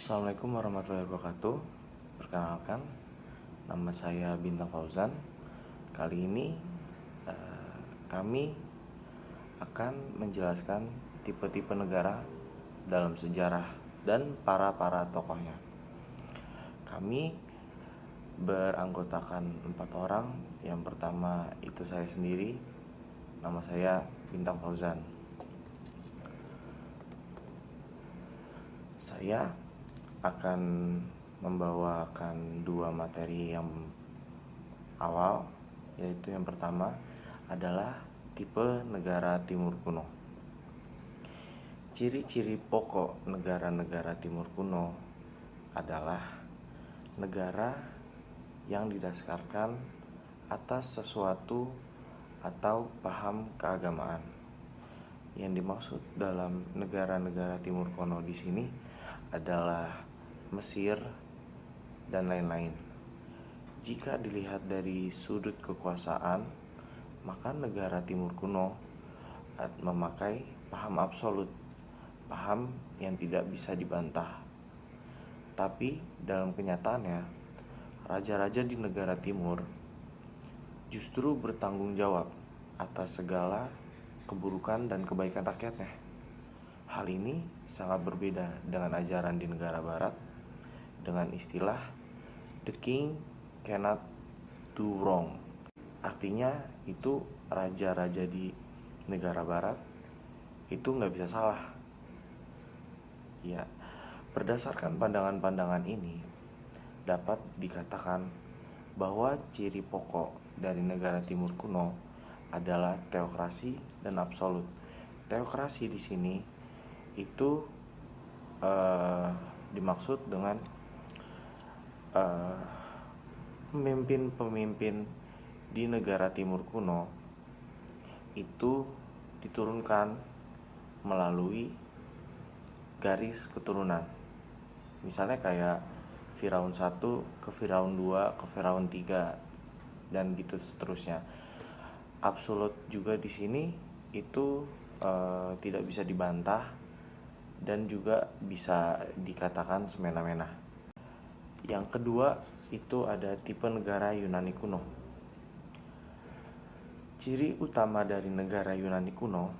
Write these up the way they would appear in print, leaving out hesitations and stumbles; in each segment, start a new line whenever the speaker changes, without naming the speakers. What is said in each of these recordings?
Assalamualaikum warahmatullahi wabarakatuh. Perkenalkan, nama saya Bintang Fauzan. Kali ini kami akan menjelaskan tipe-tipe negara dalam sejarah dan para tokohnya. Kami beranggotakan 4 orang. Yang pertama itu saya sendiri. Nama saya Bintang Fauzan. Saya akan membawakan 2 materi yang awal, yaitu yang pertama adalah tipe negara timur kuno. Ciri-ciri pokok negara-negara timur kuno adalah negara yang didasarkan atas sesuatu atau paham keagamaan. Yang dimaksud dalam negara-negara timur kuno di sini adalah Mesir dan lain-lain. Jika dilihat dari sudut kekuasaan, maka negara timur kuno memakai paham absolut, paham yang tidak bisa dibantah. Tapi dalam kenyataannya, raja-raja di negara timur justru bertanggung jawab atas segala keburukan dan kebaikan rakyatnya. Hal ini sangat berbeda dengan ajaran di negara barat dengan istilah the king cannot do wrong. Artinya itu raja-raja di negara barat itu nggak bisa salah. Ya, berdasarkan pandangan-pandangan ini dapat dikatakan bahwa ciri pokok dari negara timur kuno adalah teokrasi dan absolut. Teokrasi di sini itu dimaksud dengan pemimpin-pemimpin di negara timur kuno itu diturunkan melalui garis keturunan. Misalnya kayak Firaun 1 ke Firaun 2 ke Firaun 3 dan gitu seterusnya. Absolut juga di sini itu tidak bisa dibantah dan juga bisa dikatakan semena-mena. Yang kedua itu ada tipe negara Yunani kuno. Ciri utama dari negara Yunani kuno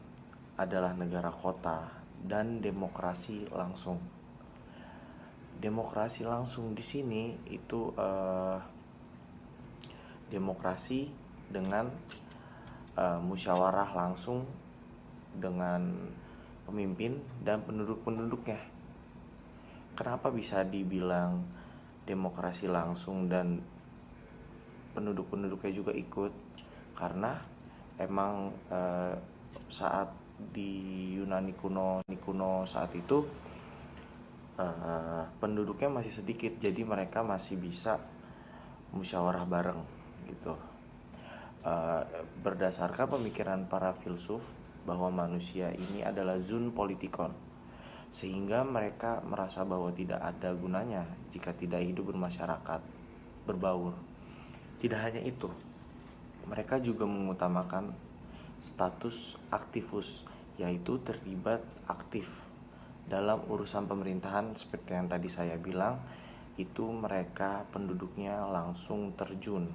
adalah negara kota dan demokrasi langsung. Demokrasi langsung di sini itu demokrasi dengan musyawarah langsung dengan pemimpin dan penduduk-penduduknya. Kenapa bisa dibilang demokrasi langsung dan penduduk-penduduknya juga ikut? Karena emang saat di Yunani kuno saat itu penduduknya masih sedikit, jadi mereka masih bisa musyawarah bareng gitu. Berdasarkan pemikiran para filsuf bahwa manusia ini adalah zoon politikon, sehingga mereka merasa bahwa tidak ada gunanya jika tidak hidup bermasyarakat, berbaur. Tidak hanya itu, mereka juga mengutamakan status aktifus, yaitu terlibat aktif dalam urusan pemerintahan. Seperti yang tadi saya bilang, itu mereka penduduknya langsung terjun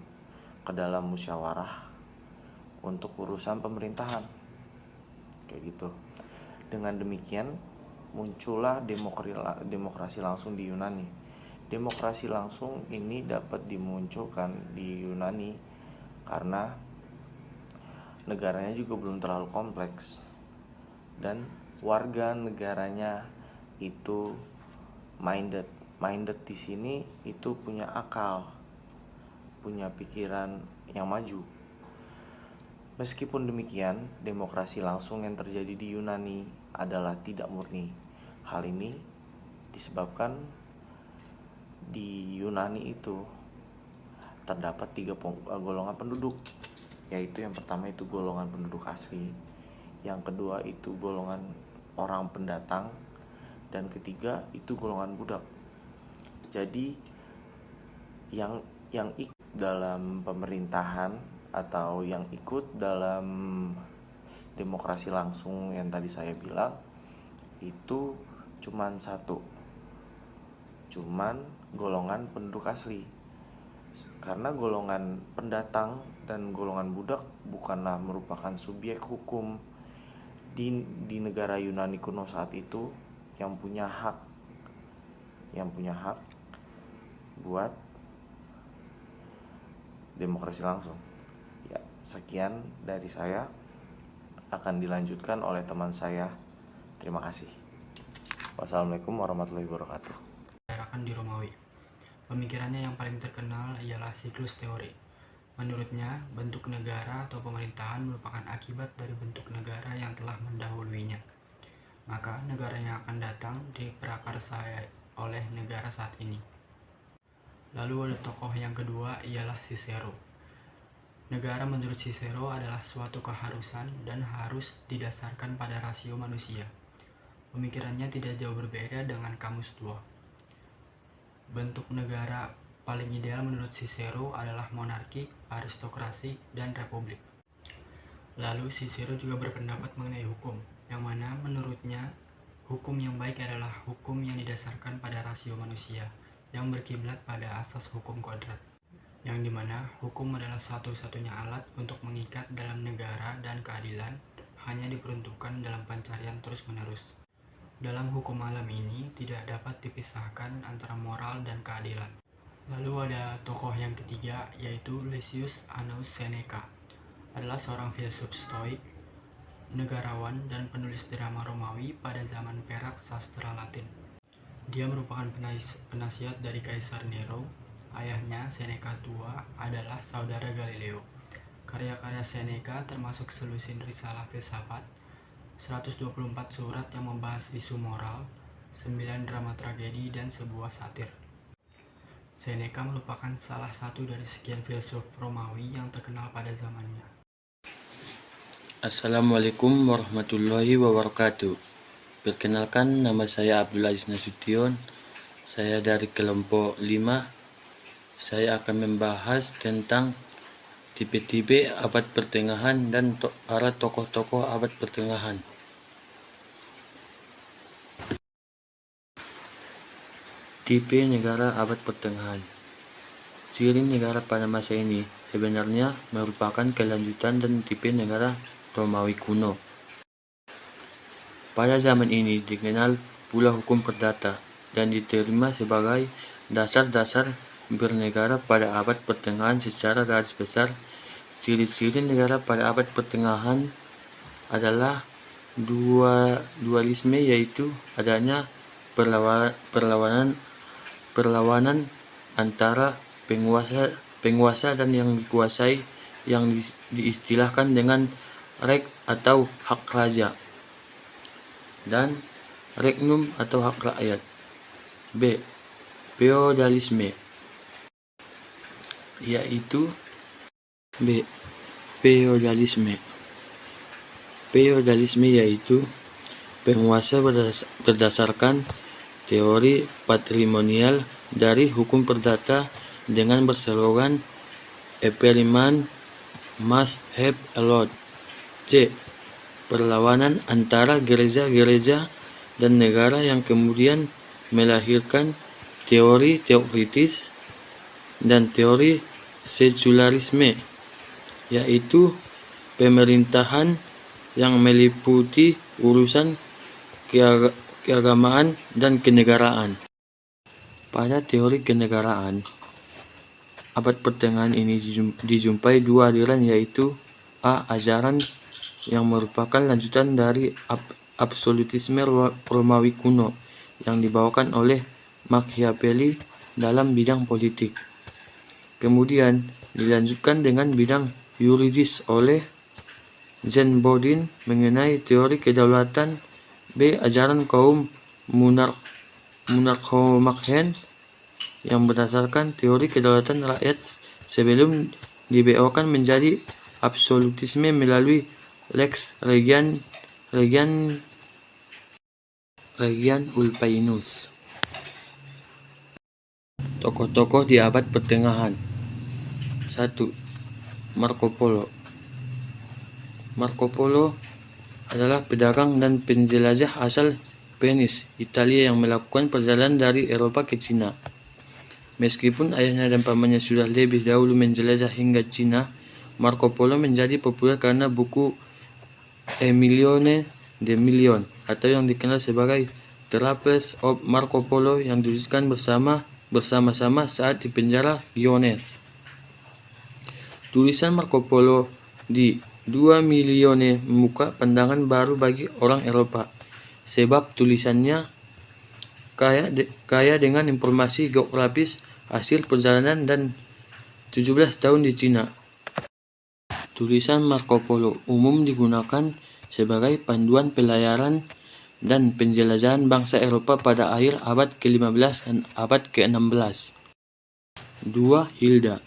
ke dalam musyawarah untuk urusan pemerintahan kayak gitu. Dengan demikian muncullah demokrasi langsung di Yunani. Demokrasi langsung ini dapat dimunculkan di Yunani karena negaranya juga belum terlalu kompleks dan warga negaranya itu minded di sini itu punya akal, punya pikiran yang maju. Meskipun demikian, demokrasi langsung yang terjadi di Yunani adalah tidak murni. Hal ini disebabkan di Yunani itu terdapat 3 golongan penduduk, yaitu yang pertama itu golongan penduduk asli, yang kedua itu golongan orang pendatang, dan ketiga itu golongan budak. Jadi yang ikut dalam pemerintahan atau yang ikut dalam demokrasi langsung yang tadi saya bilang itu cuman satu, cuman golongan penduduk asli. Karena golongan pendatang dan golongan budak bukanlah merupakan subjek hukum di negara Yunani kuno saat itu yang punya hak buat demokrasi langsung. Ya, sekian dari saya, akan dilanjutkan oleh teman saya. Terima kasih. Wassalamualaikum warahmatullahi wabarakatuh.
Di Romawi. Pemikirannya yang paling terkenal ialah siklus teori. Menurutnya, bentuk negara atau pemerintahan merupakan akibat dari bentuk negara yang telah mendahuluinya. Maka negara yang akan datang diprakarsai oleh negara saat ini. Lalu ada tokoh yang kedua ialah Cicero. Negara menurut Cicero adalah suatu keharusan dan harus didasarkan pada rasio manusia. Pemikirannya tidak jauh berbeda dengan Kamus Tua. Bentuk negara paling ideal menurut Cicero adalah monarki, aristokrasi, dan republik. Lalu Cicero juga berpendapat mengenai hukum, yang mana menurutnya hukum yang baik adalah hukum yang didasarkan pada rasio manusia, yang berkiblat pada asas hukum kodrat, yang dimana hukum adalah satu-satunya alat untuk mengikat dalam negara dan keadilan hanya diperuntukkan dalam pencarian terus-menerus. Dalam hukum alam ini tidak dapat dipisahkan antara moral dan keadilan. Lalu ada tokoh yang ketiga, yaitu Lucius Annus Seneca. Adalah seorang filsuf stoik, negarawan, dan penulis drama Romawi pada zaman perak sastra Latin. Dia merupakan penasihat dari Kaisar Nero. Ayahnya, Seneca Tua, adalah saudara Galileo. Karya-karya Seneca termasuk selusin risalah filsafat, 124 surat yang membahas isu moral, 9 drama tragedi, dan sebuah satir. Seneca merupakan salah satu dari sekian filsuf Romawi yang terkenal pada zamannya.
Assalamualaikum warahmatullahi wabarakatuh. Perkenalkan, nama saya Abdul Aziz Nasution. Saya dari kelompok 5. Saya akan membahas tentang tipe-tipe abad pertengahan dan para tokoh-tokoh abad pertengahan. Tipe negara abad pertengahan. Ciri negara pada masa ini sebenarnya merupakan kelanjutan dan tipe negara Romawi kuno. Pada zaman ini dikenal pula hukum perdata dan diterima sebagai dasar-dasar bernegara pada abad pertengahan. Secara garis besar, ciri-ciri negara pada abad pertengahan adalah dualisme, yaitu adanya perlawanan antara penguasa dan yang dikuasai, yang diistilahkan dengan rek atau hak raja, dan regnum atau hak rakyat. B. Feodalisme, yaitu penguasa berdasarkan teori patrimonial dari hukum perdata dengan berslogan "Every man must have a lot". C. Perlawanan antara gereja-gereja dan negara yang kemudian melahirkan teori teokritis dan teori sekularisme, yaitu pemerintahan yang meliputi urusan keagamaan dan kenegaraan. Pada teori kenegaraan, abad pertengahan ini dijumpai dua aliran, yaitu A. Ajaran yang merupakan lanjutan dari absolutisme Romawi kuno yang dibawakan oleh Machiavelli dalam bidang politik. Kemudian dilanjutkan dengan bidang yuridis oleh Jean Bodin mengenai teori kedaulatan. B. Ajaran kaum monarchomachen yang berdasarkan teori kedaulatan rakyat sebelum dibeokan menjadi absolutisme melalui Lex Regian Ulpianus. Tokoh-tokoh di abad pertengahan. 1. Marco Polo. Marco Polo adalah pedagang dan penjelajah asal Venice, Italia yang melakukan perjalanan dari Eropa ke Cina. Meskipun ayahnya dan pamannya sudah lebih dahulu menjelajah hingga Cina, Marco Polo menjadi populer karena buku Emilione de Milion atau yang dikenal sebagai Travels of Marco Polo yang dituliskan bersama-sama saat di penjara Lyonese. Tulisan Marco Polo di 2 Milione membuka pandangan baru bagi orang Eropa, sebab tulisannya kaya dengan informasi geografis hasil perjalanan dan 17 tahun di Cina. Tulisan Marco Polo umum digunakan sebagai panduan pelayaran dan penjelajahan bangsa Eropa pada akhir abad ke-15 dan abad ke-16. 2. Hilda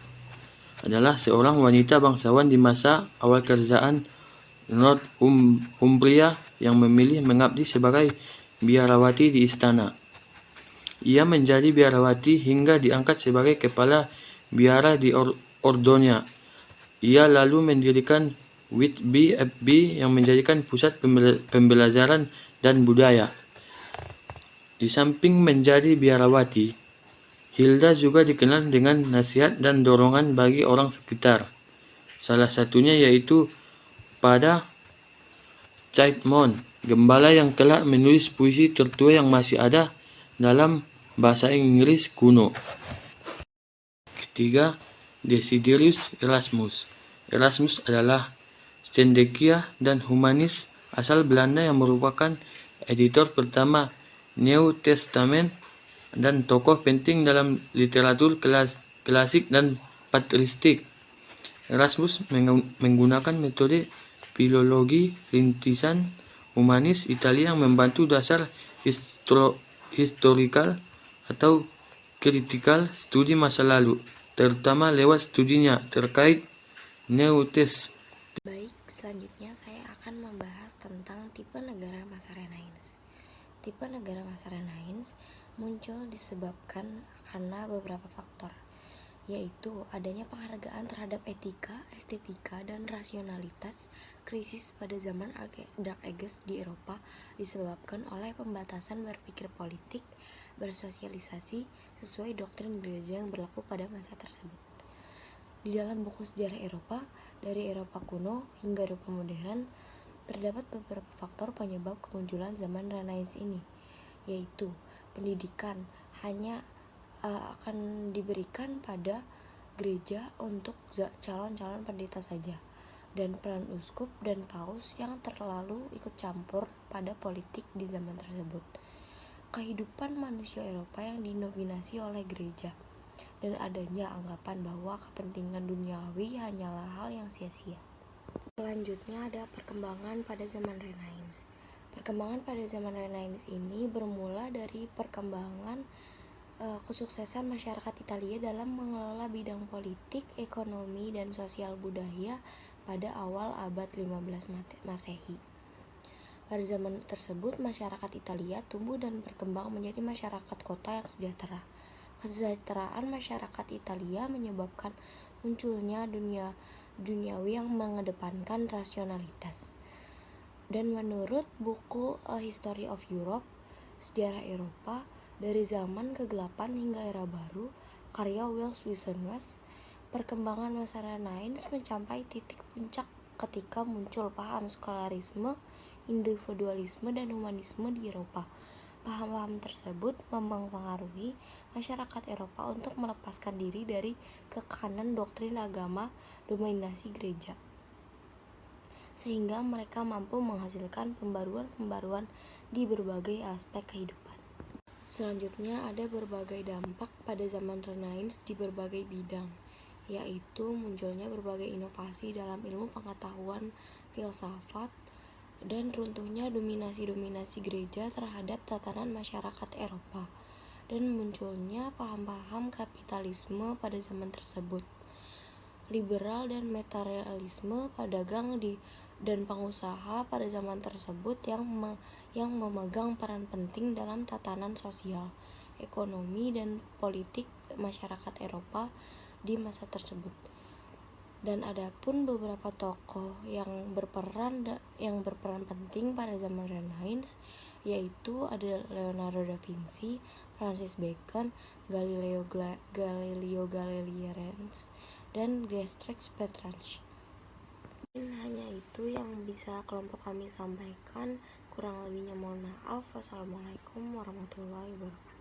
adalah seorang wanita bangsawan di masa awal kerajaan Northumbria yang memilih mengabdi sebagai biarawati di istana. Ia menjadi biarawati hingga diangkat sebagai kepala biara di Ordonya. Ia lalu mendirikan Whitby Abbey yang menjadikan pusat pembelajaran dan budaya. Di samping menjadi biarawati, Hilda juga dikenal dengan nasihat dan dorongan bagi orang sekitar. Salah satunya yaitu pada Caedmon, gembala yang kelak menulis puisi tertua yang masih ada dalam bahasa Inggris kuno. Ketiga, Desiderius Erasmus. Erasmus adalah cendekia dan humanis asal Belanda yang merupakan editor pertama New Testament dan tokoh penting dalam literatur klasik dan patristik. Erasmus menggunakan metode filologi rintisan humanis Italia yang membantu dasar historical atau critical studi masa lalu, terutama lewat studinya terkait New Testament.
Baik, selanjutnya saya akan membahas tentang tipe negara masa Renaissance. Tipe negara masa Renaissance muncul disebabkan karena beberapa faktor, yaitu adanya penghargaan terhadap etika, estetika, dan rasionalitas. Krisis pada zaman Dark Ages di Eropa disebabkan oleh pembatasan berpikir politik, bersosialisasi sesuai doktrin gereja yang berlaku pada masa tersebut. Di dalam buku sejarah Eropa, dari Eropa kuno hingga Eropa modern, terdapat beberapa faktor penyebab kemunculan zaman Renaissance ini, yaitu pendidikan hanya akan diberikan pada gereja untuk calon-calon pendeta saja, dan peran uskup dan paus yang terlalu ikut campur pada politik di zaman tersebut. Kehidupan manusia Eropa yang didominasi oleh gereja, dan adanya anggapan bahwa kepentingan duniawi hanyalah hal yang sia-sia. Selanjutnya ada perkembangan pada zaman Renaissance. Perkembangan pada zaman Renaissance ini bermula dari perkembangan kesuksesan masyarakat Italia dalam mengelola bidang politik, ekonomi, dan sosial budaya pada awal abad 15 Masehi. Pada zaman tersebut, masyarakat Italia tumbuh dan berkembang menjadi masyarakat kota yang sejahtera. Kesejahteraan masyarakat Italia menyebabkan munculnya duniawi yang mengedepankan rasionalitas. Dan menurut buku History of Europe, sejarah Eropa dari zaman kegelapan hingga era baru, karya Welles Wissenwas, perkembangan masa Renaissance mencapai titik puncak ketika muncul paham skolarisme, individualisme, dan humanisme di Eropa. Paham-paham tersebut mempengaruhi masyarakat Eropa untuk melepaskan diri dari kekanan doktrin agama dominasi gereja, sehingga mereka mampu menghasilkan pembaruan-pembaruan di berbagai aspek kehidupan. Selanjutnya ada berbagai dampak pada zaman Renaissance di berbagai bidang, yaitu munculnya berbagai inovasi dalam ilmu pengetahuan, filsafat, dan runtuhnya dominasi gereja terhadap tatanan masyarakat Eropa, dan munculnya paham-paham kapitalisme pada zaman tersebut. Liberal dan materialisme pedagang dan pengusaha pada zaman tersebut yang memegang peran penting dalam tatanan sosial, ekonomi, dan politik masyarakat Eropa di masa tersebut. Dan adapun beberapa tokoh yang berperan penting pada zaman Renaissance, yaitu ada Leonardo da Vinci, Francis Bacon, Galileo Galilei Rens, dan Beatrix Petrarch. Hanya itu yang bisa kelompok kami sampaikan. Kurang lebihnya mohon maaf. Wassalamualaikum warahmatullahi wabarakatuh.